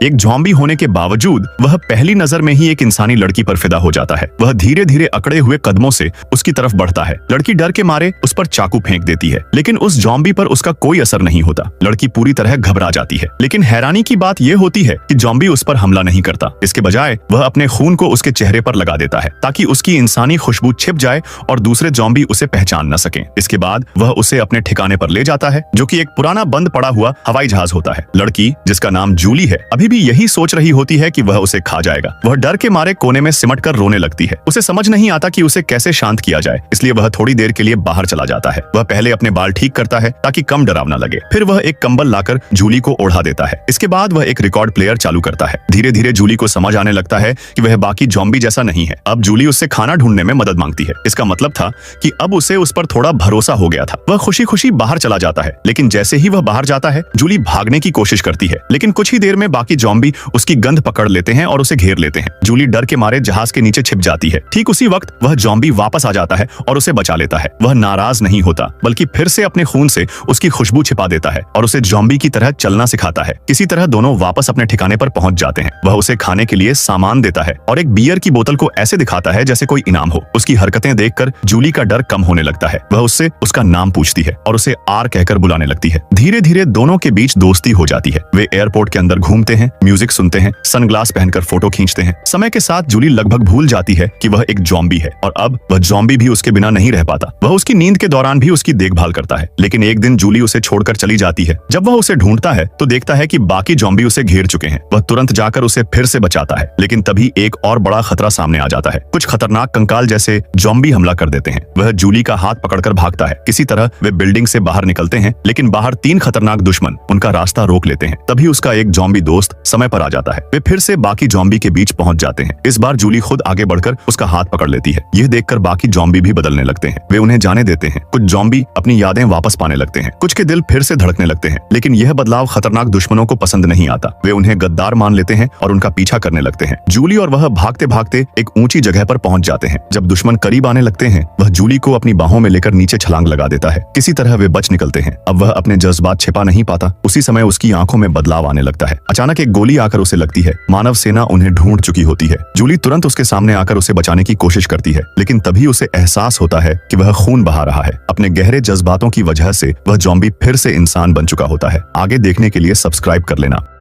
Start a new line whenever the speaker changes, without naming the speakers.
एक ज़ॉम्बी होने के बावजूद वह पहली नजर में ही एक इंसानी लड़की पर फिदा हो जाता है। वह धीरे धीरे अकड़े हुए कदमों से उसकी तरफ बढ़ता है। लड़की डर के मारे उस पर चाकू फेंक देती है, लेकिन उस ज़ॉम्बी पर उसका कोई असर नहीं होता। लड़की पूरी तरह घबरा जाती है, लेकिन हैरानी की बात यह होती है कि ज़ॉम्बी उस पर हमला नहीं करता। इसके बजाय वह अपने खून को उसके चेहरे पर लगा देता है ताकि उसकी इंसानी खुशबू छिप जाए और दूसरे ज़ॉम्बी उसे पहचान न सकें। इसके बाद वह उसे अपने ठिकाने पर ले जाता है, जो कि एक पुराना बंद पड़ा हुआ हवाई जहाज होता है। लड़की, जिसका नाम जूली है, अभी भी यही सोच रही होती है कि वह उसे खा जाएगा। वह डर के मारे कोने में सिमट कर रोने लगती है। उसे समझ नहीं आता कि उसे कैसे शांत किया जाए, इसलिए वह थोड़ी देर के लिए बाहर चला जाता है। वह पहले अपने बाल ठीक करता है ताकि कम डरावना लगे। फिर वह एक कंबल लाकर जूली को ओढ़ा देता है। इसके बाद वह एक रिकॉर्ड प्लेयर चालू करता है। धीरे धीरे जूली को समझ आने लगता है कि वह बाकी ज़ॉम्बी जैसा नहीं है। अब जूली उससे खाना ढूंढने में मदद मांगती है। इसका मतलब था कि अब उसे उस पर थोड़ा भरोसा हो गया था। वह खुशी खुशी बाहर चला जाता है, लेकिन जैसे ही वह बाहर जाता है, जूली भागने की कोशिश करती है, लेकिन कुछ ही देर में बाकी ज़ॉम्बी उसकी गंध पकड़ लेते हैं और उसे घेर लेते हैं। जूली डर के मारे जहाज के नीचे छिप जाती है। ठीक उसी वक्त वह ज़ॉम्बी वापस आ जाता है और उसे बचा लेता है। वह नाराज नहीं होता, बल्कि फिर से अपने खून से उसकी खुशबू छिपा देता है और उसे ज़ॉम्बी की तरह चलना सिखाता है। किसी तरह दोनों वापस अपने ठिकाने पर पहुंच जाते हैं। वह उसे खाने के लिए सामान देता है और एक बियर की बोतल को ऐसे दिखाता है जैसे कोई इनाम हो। उसकी हरकतें देखकर जूली का डर कम होने लगता है। वह उससे उसका नाम पूछती है और उसे आर कहकर बुलाने लगती है। धीरे धीरे दोनों के बीच दोस्ती हो जाती है। वे एयरपोर्ट के अंदर घूमते हैं, म्यूजिक सुनते हैं, सनग्लास पहनकर फोटो खींचते हैं। समय के साथ जूली लगभग भूल जाती है कि वह एक ज़ॉम्बी है और अब वह ज़ॉम्बी भी उसके बिना नहीं रह पाता। वह उसकी नींद के दौरान भी उसकी देखभाल करता है, लेकिन एक दिन जूली उसे छोड़कर चली जाती है। जब वह उसे ढूंढता है तो देखता है कि बाकी ज़ॉम्बी उसे घेर चुके हैं। वह तुरंत जाकर उसे फिर से बचाता है, लेकिन तभी एक और बड़ा खतरा सामने आ जाता है। कुछ खतरनाक कंकाल जैसे ज़ॉम्बी हमला कर देते हैं। वह जूली का हाथ पकड़कर भागता है। किसी तरह वे बिल्डिंग से बाहर निकलते हैं, लेकिन बाहर 3 खतरनाक दुश्मन उनका रास्ता रोक लेते हैं। तभी उसका एक ज़ॉम्बी दोस्त समय पर आ जाता है। वे फिर से बाकी ज़ॉम्बी के बीच पहुंच जाते हैं। इस बार जूली खुद आगे बढ़कर उसका हाथ पकड़ लेती है। यह देखकर बाकी ज़ॉम्बी भी बदलने लगते हैं। वे उन्हें जाने देते हैं। कुछ ज़ॉम्बी अपनी यादें वापस पाने लगते हैं, कुछ के दिल फिर से धड़कने लगते हैं, लेकिन यह बदलाव खतरनाक दुश्मनों को पसंद नहीं आता। वे उन्हें गद्दार मान लेते हैं और उनका पीछा करने लगते हैं। जूली और वह भागते भागते एक ऊंची जगह पर पहुंच जाते हैं। जब दुश्मन करीब आने लगते हैं, वह जूली को अपनी बाहों में लेकर नीचे छलांग लगा देता है। किसी तरह वे बच निकलते हैं। अब वह अपने जज्बात छिपा नहीं पाता। उसी समय उसकी आंखों में बदलाव आने लगता है। अचानक एक गोली आकर उसे लगती है। मानव सेना उन्हें ढूंढ चुकी होती है। जूली तुरंत उसके सामने आकर उसे बचाने की कोशिश करती है, लेकिन तभी उसे एहसास होता है कि वह खून बहा रहा है। अपने गहरे जज्बातों की वजह से वह ज़ॉम्बी फिर से इंसान बन चुका होता है। आगे देखने के लिए सब्सक्राइब कर लेना।